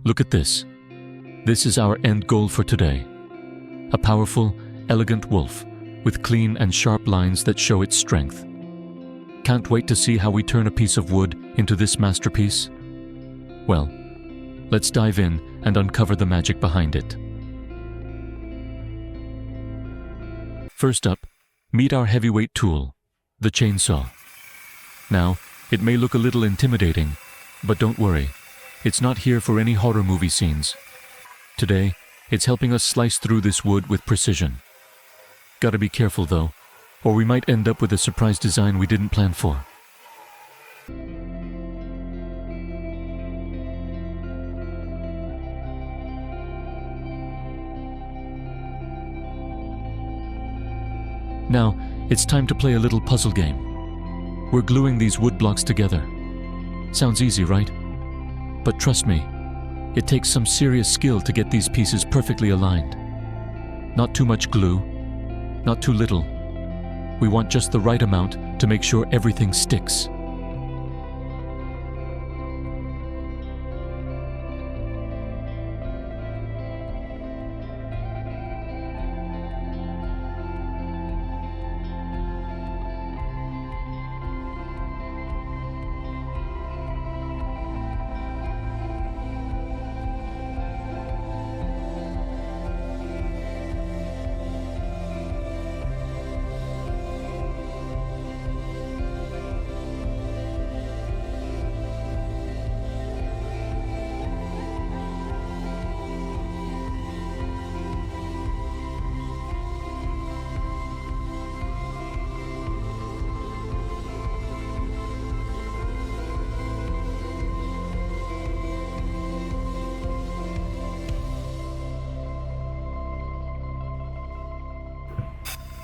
Look at this. This is our end goal for today. A powerful, elegant wolf with clean and sharp lines that show its strength. Can't wait to see how we turn a piece of wood into this masterpiece. Well, let's dive in and uncover the magic behind it. First up, meet our heavyweight tool, the chainsaw. Now, it may look a little intimidating, but don't worry, it's not here for any horror movie scenes. Today, it's helping us slice through this wood with precision. Gotta be careful though, or we might end up with a surprise design we didn't plan for. Now, it's time to play a little puzzle game. We're gluing these wood blocks together. Sounds easy, right? But trust me, it takes some serious skill to get these pieces perfectly aligned. Not too much glue, not too little. We want just the right amount to make sure everything sticks.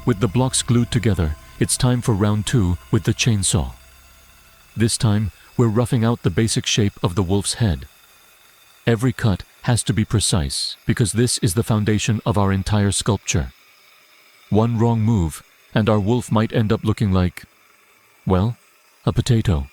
With the blocks glued together, it's time for round 2 with the chainsaw. This time, we're roughing out the basic shape of the wolf's head. Every cut has to be precise because this is the foundation of our entire sculpture. One wrong move, and our wolf might end up looking like, well, a potato.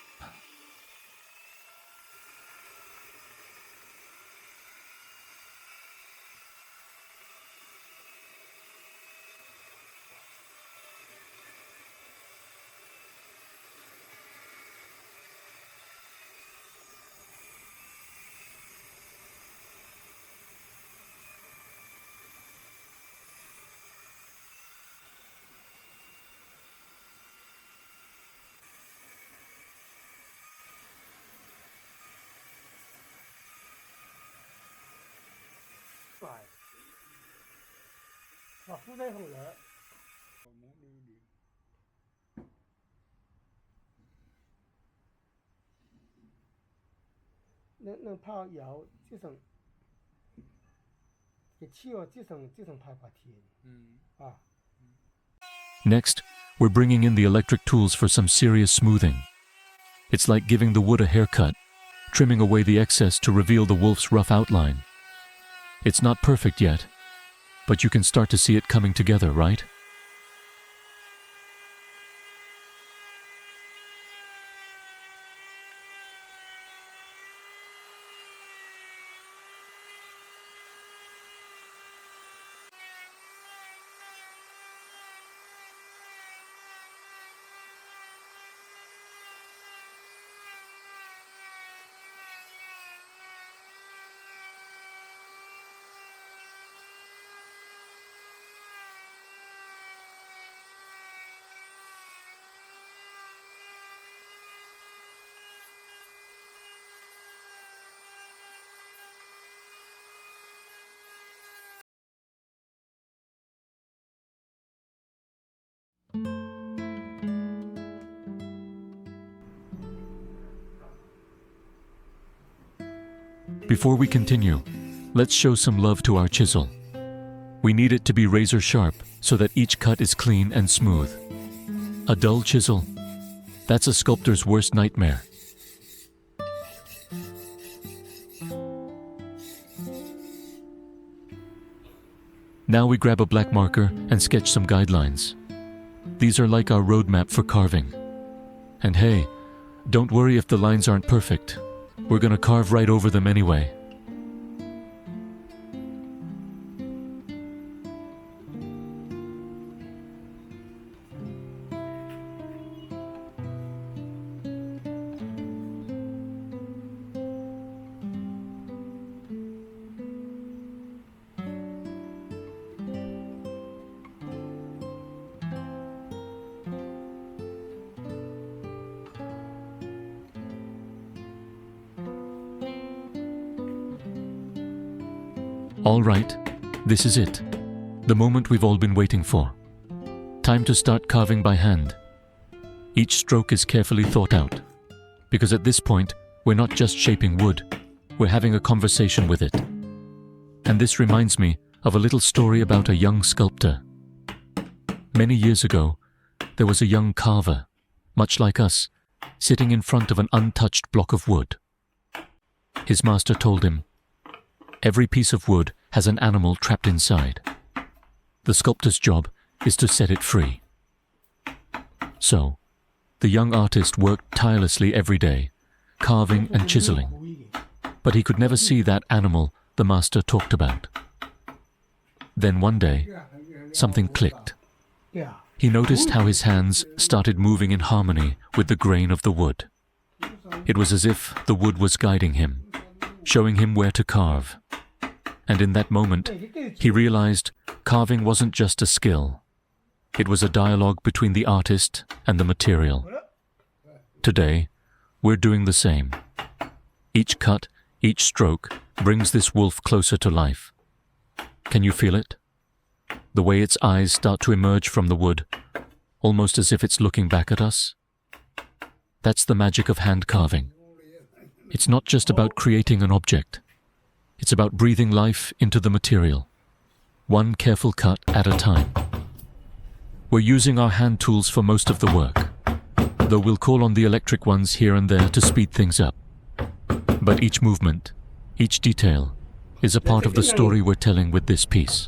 Next, we're bringing in the electric tools for some serious smoothing. It's like giving the wood a haircut, trimming away the excess to reveal the wolf's rough outline. It's not perfect yet, but you can start to see it coming together, right? Before we continue, let's show some love to our chisel. We need it to be razor sharp so that each cut is clean and smooth. A dull chisel, that's a sculptor's worst nightmare. Now we grab a black marker and sketch some guidelines. These are like our roadmap for carving. And hey, don't worry if the lines aren't perfect. We're gonna carve right over them anyway. All right, this is it. The moment we've all been waiting for. Time to start carving by hand. Each stroke is carefully thought out, because at this point, we're not just shaping wood, we're having a conversation with it. And this reminds me of a little story about a young sculptor. Many years ago, there was a young carver, much like us, sitting in front of an untouched block of wood. His master told him, "Every piece of wood has an animal trapped inside. The sculptor's job is to set it free." So, the young artist worked tirelessly every day, carving and chiseling. But he could never see that animal the master talked about. Then one day, something clicked. He noticed how his hands started moving in harmony with the grain of the wood. It was as if the wood was guiding him, showing him where to carve. And in that moment, he realized carving wasn't just a skill. It was a dialogue between the artist and the material. Today, we're doing the same. Each cut, each stroke brings this wolf closer to life. Can you feel it? The way its eyes start to emerge from the wood, almost as if it's looking back at us? That's the magic of hand carving. It's not just about creating an object. It's about breathing life into the material, one careful cut at a time. We're using our hand tools for most of the work, though we'll call on the electric ones here and there to speed things up. But each movement, each detail, is a part of the story we're telling with this piece.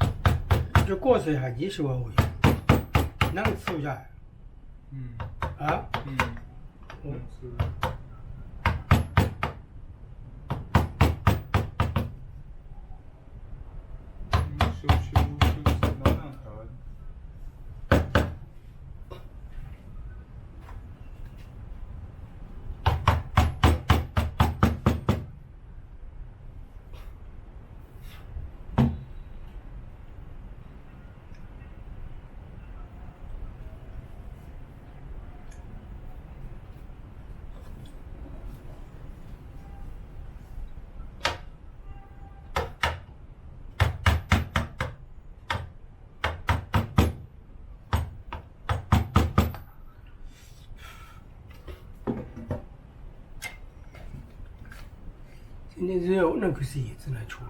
今天只有那个是叶子来出，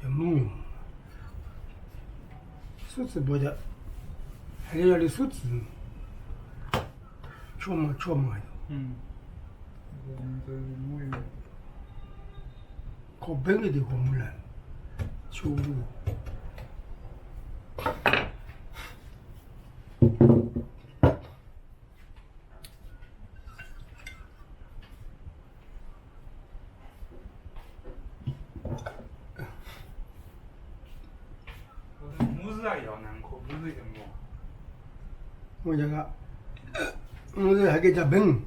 要木用，树枝不的，还要的树枝，敲嘛。靠本个的话木兰，敲木。我这个，我这还给加冰。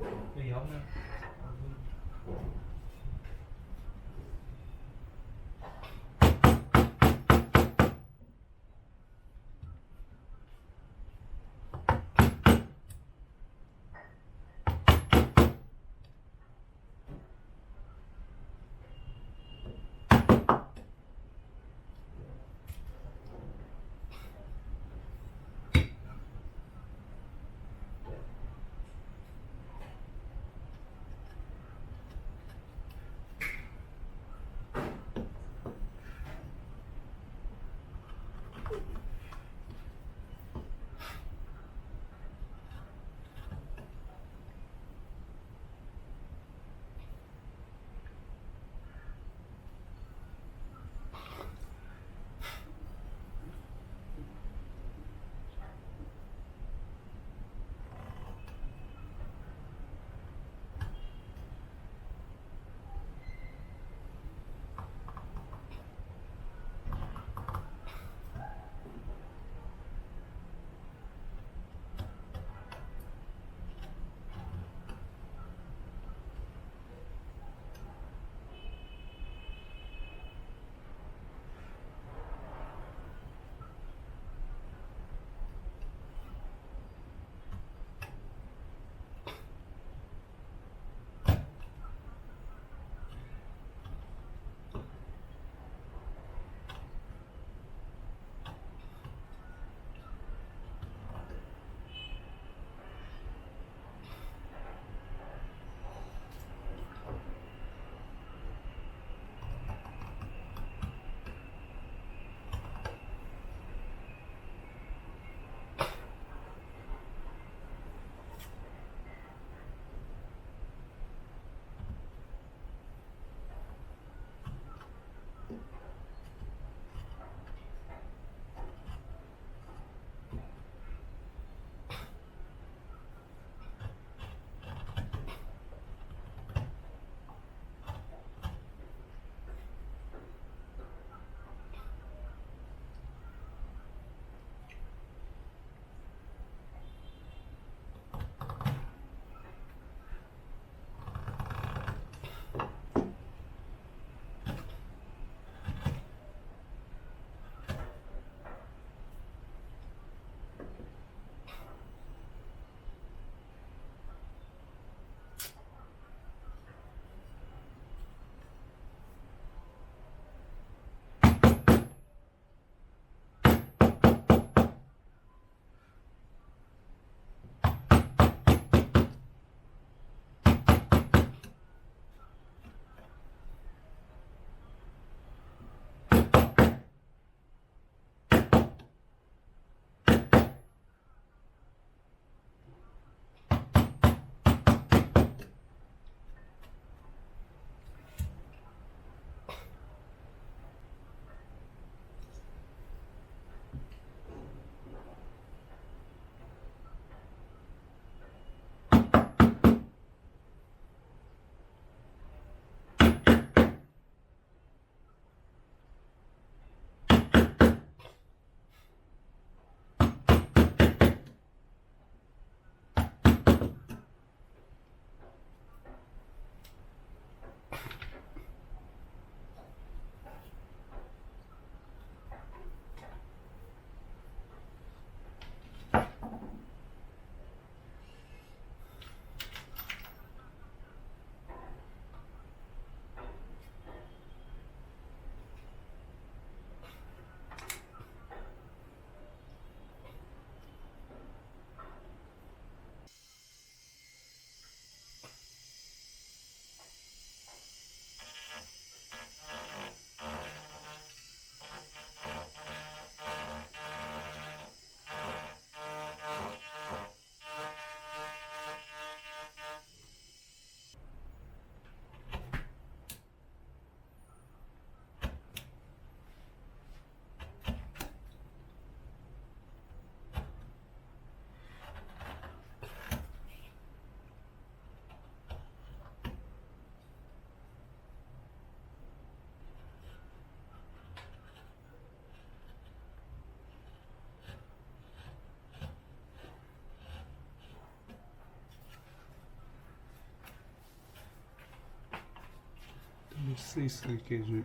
试一试给瑞。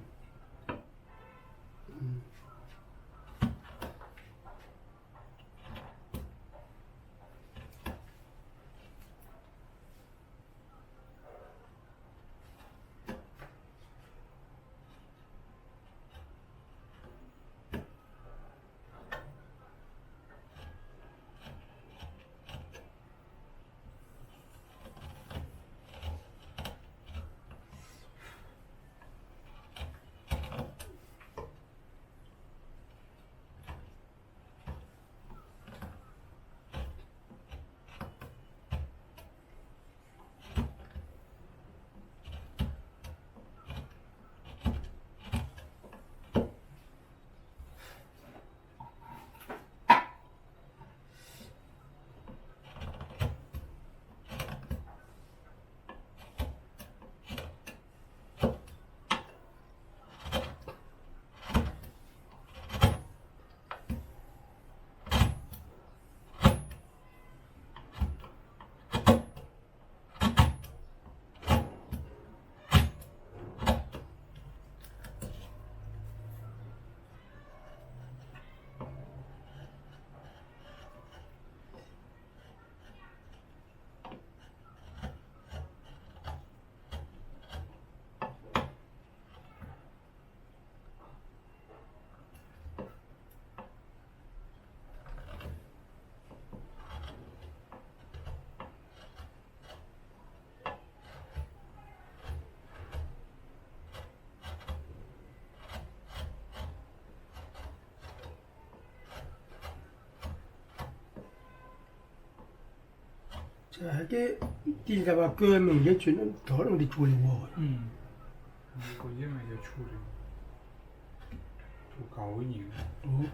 자, 이게 띠가 끄면 이게 주는 더는 데 줄이 뭐. 我因为也处理，就搞一年。 어.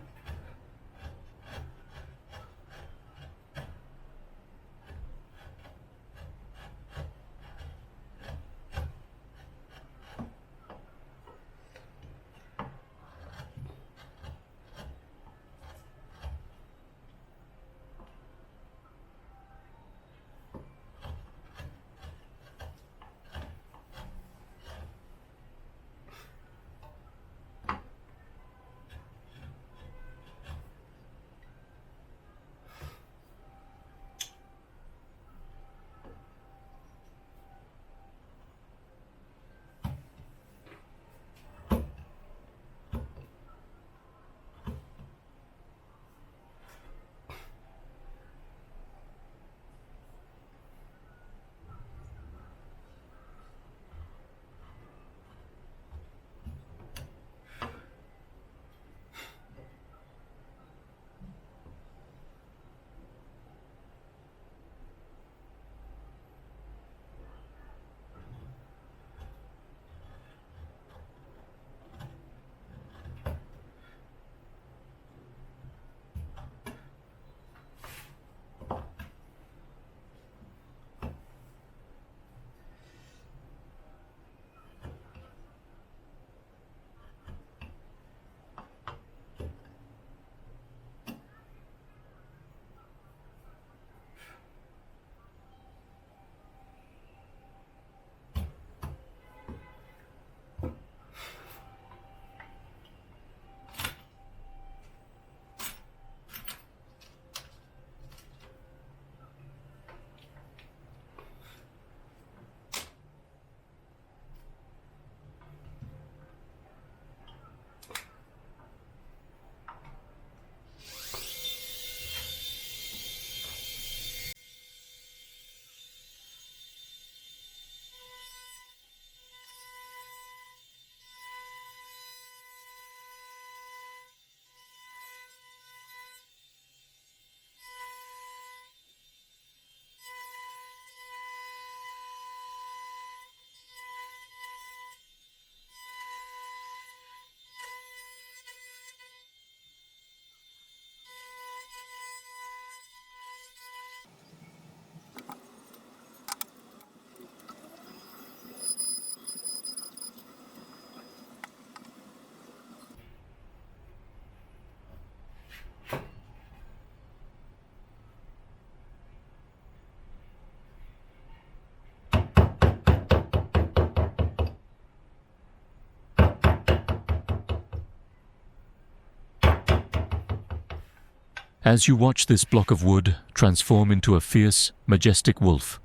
As you watch this block of wood transform into a fierce, majestic wolf,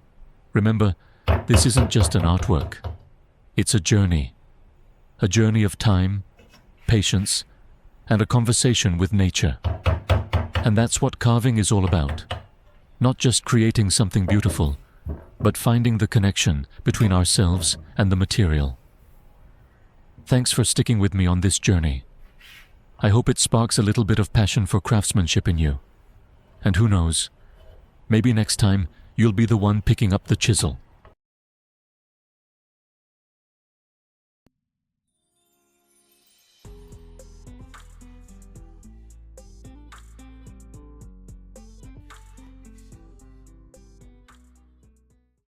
remember, this isn't just an artwork. It's a journey of time, patience, and a conversation with nature. And that's what carving is all about. Not just creating something beautiful, but finding the connection between ourselves and the material. Thanks for sticking with me on this journey. I hope it sparks a little bit of passion for craftsmanship in you. And who knows, maybe next time you'll be the one picking up the chisel.